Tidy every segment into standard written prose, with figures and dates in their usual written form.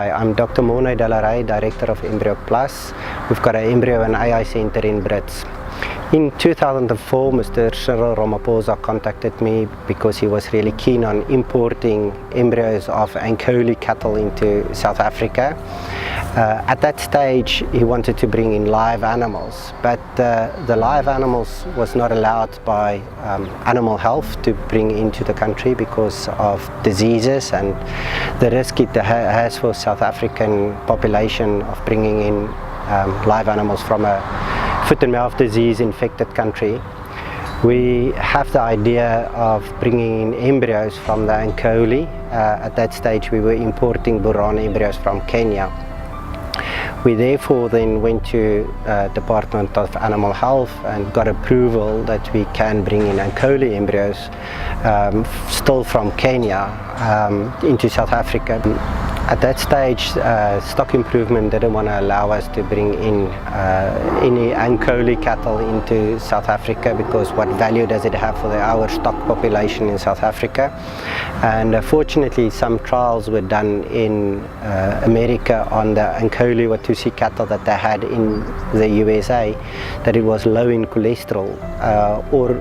Hi, I'm Dr. Morne, Director of Embryo Plus. We've got an embryo and AI center in Brits. In 2004, Mr. Cyril Ramaphosa contacted me because he was really keen on importing embryos of Ankole cattle into South Africa. At that stage, he wanted to bring in live animals, but the live animals was not allowed by animal health to bring into the country because of diseases and the risk it has for South African population of bringing in live animals from a foot and mouth disease infected country. We have the idea of bringing in embryos from the Ankole. At that stage we were importing Morne embryos from Kenya. We therefore then went to Department of Animal Health and got approval that we can bring in Ankole embryos still from Kenya into South Africa. At that stage, Stock Improvement didn't want to allow us to bring in any Ankole cattle into South Africa because what value does it have for our stock population in South Africa? And fortunately, some trials were done in America on the Ankole Watusi cattle that they had in the USA, that it was low in cholesterol, or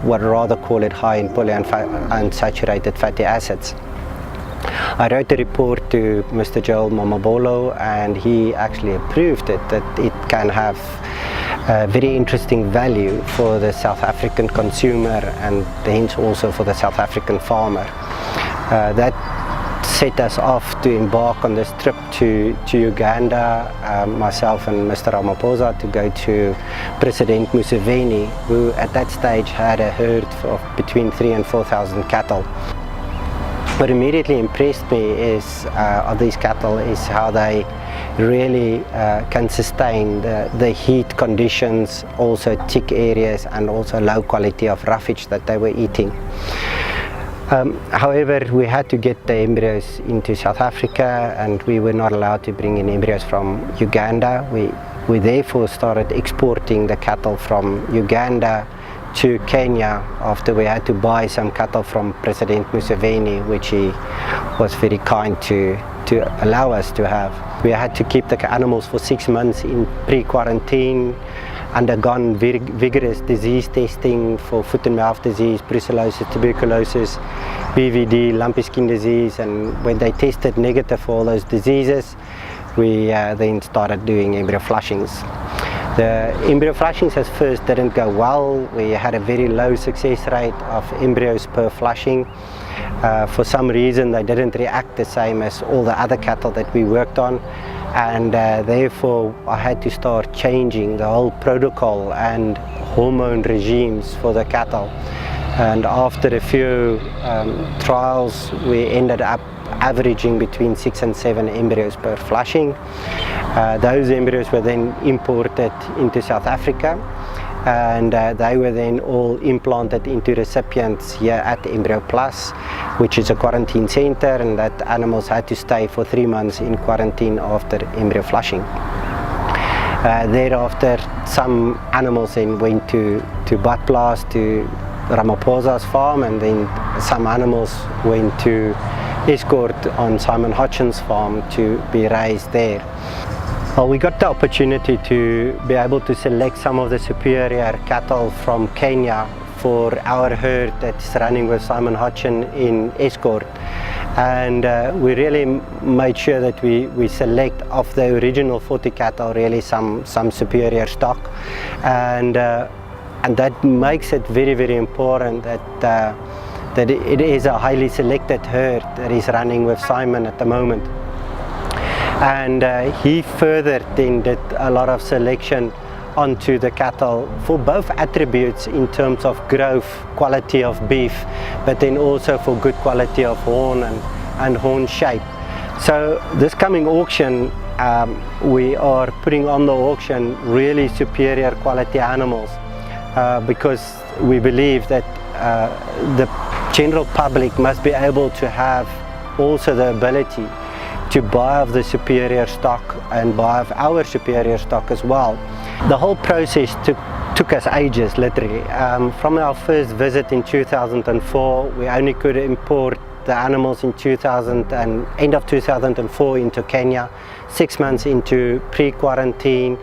what rather call it high in polyunsaturated fatty acids. I wrote a report to Mr. Joel Mamabolo and he actually approved it, that it can have very interesting value for the South African consumer and hence also for the South African farmer. That set us off to embark on this trip to Uganda, myself and Mr. Ramaphosa, to go to President Museveni, who at that stage had a herd of between 3,000 and 4,000 cattle. What immediately impressed me is of these cattle is how they really can sustain the heat conditions, also thick areas and also low quality of roughage that they were eating. However, we had to get the embryos into South Africa and we were not allowed to bring in embryos from Uganda. We therefore started exporting the cattle from Uganda to Kenya after we had to buy some cattle from President Museveni, which he was very kind to allow us to have. We had to keep the animals for 6 months in pre-quarantine, undergone very vigorous disease testing for foot and mouth disease, brucellosis, tuberculosis, BVD, lumpy skin disease, and when they tested negative for all those diseases, we then started doing embryo flushings. The embryo flushings at first didn't go well. We had a very low success rate of embryos per flushing. For some reason they didn't react the same as all the other cattle that we worked on, and therefore I had to start changing the whole protocol and hormone regimes for the cattle. And after a few trials we ended up averaging between 6 and 7 embryos per flushing. Those embryos were then imported into South Africa and they were then all implanted into recipients here at Embryo Plus, which is a quarantine center, and that animals had to stay for 3 months in quarantine after embryo flushing. Thereafter some animals then went to Badplaas, to Ramaphosa's farm, and then some animals went to Escort on Simon Hodgson's farm to be raised there. Well, we got the opportunity to be able to select some of the superior cattle from Kenya for our herd that's running with Simon Hodgson in Escort, and we really made sure that we select of the original 40 cattle really some superior stock, and that makes it very, very important that it is a highly selected herd that is running with Simon at the moment. And he further then did a lot of selection onto the cattle for both attributes in terms of growth, quality of beef, but then also for good quality of horn and horn shape. So this coming auction, we are putting on the auction really superior quality animals because we believe that the general public must be able to have also the ability to buy of the superior stock and buy of our superior stock as well. The whole process took us ages, literally. From our first visit in 2004, we only could import the animals in end of 2004 into Kenya, 6 months into pre-quarantine,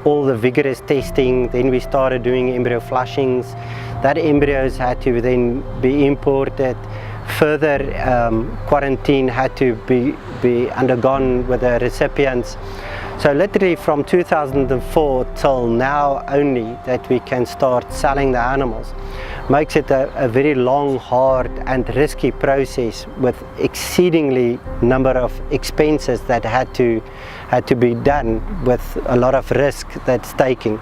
all the vigorous testing. Then we started doing embryo flushings. That embryos had to then be imported. Further quarantine had to be undergone with the recipients. So literally from 2004 till now only that we can start selling the animals makes it a very long, hard and risky process with exceedingly number of expenses that had to be done with a lot of risk that's taking.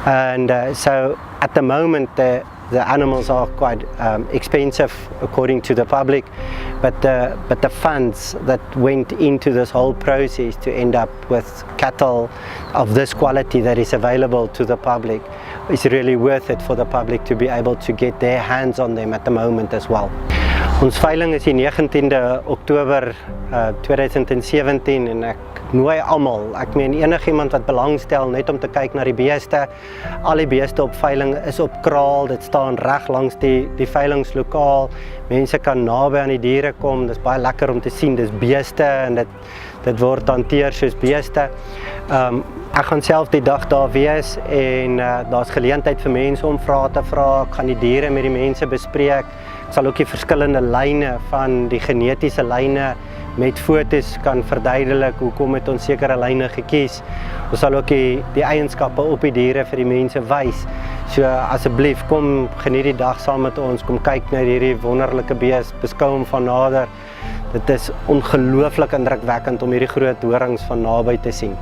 And so at the moment the animals are quite expensive according to the public, but the funds that went into this whole process to end up with cattle of this quality that is available to the public is really worth it for the public to be able to get their hands on them at the moment as well. Ons veiling is die 19de Oktober 2017 en ek nooi almal, ek meen enigiemand wat belangstel net om te kyk na die beeste. Al die beeste op veiling is op kraal, dit staan reg langs die veilingslokaal. Mense kan naby aan die diere kom, dis baie lekker om te sien, dis beeste en dit word hanteer soos beeste. Ek gaan self die dag daar wees en daar's geleentheid vir mense om vrae te vra. Ek gaan die diere met die mense bespreek. Ek sal ook die verskillende lyne van die genetiese lyne met fotos kan verduidelik hoekom het ons sekere lyne gekies. Ons sal ook die eienskappe op die diere vir die mense wys. So asseblief kom geniet die dag saam met ons, kom kyk na hierdie wonderlike bees, beskou hom van nader. Dit is ongelooflik indrukwekkend om hierdie groot horings van naby te sien.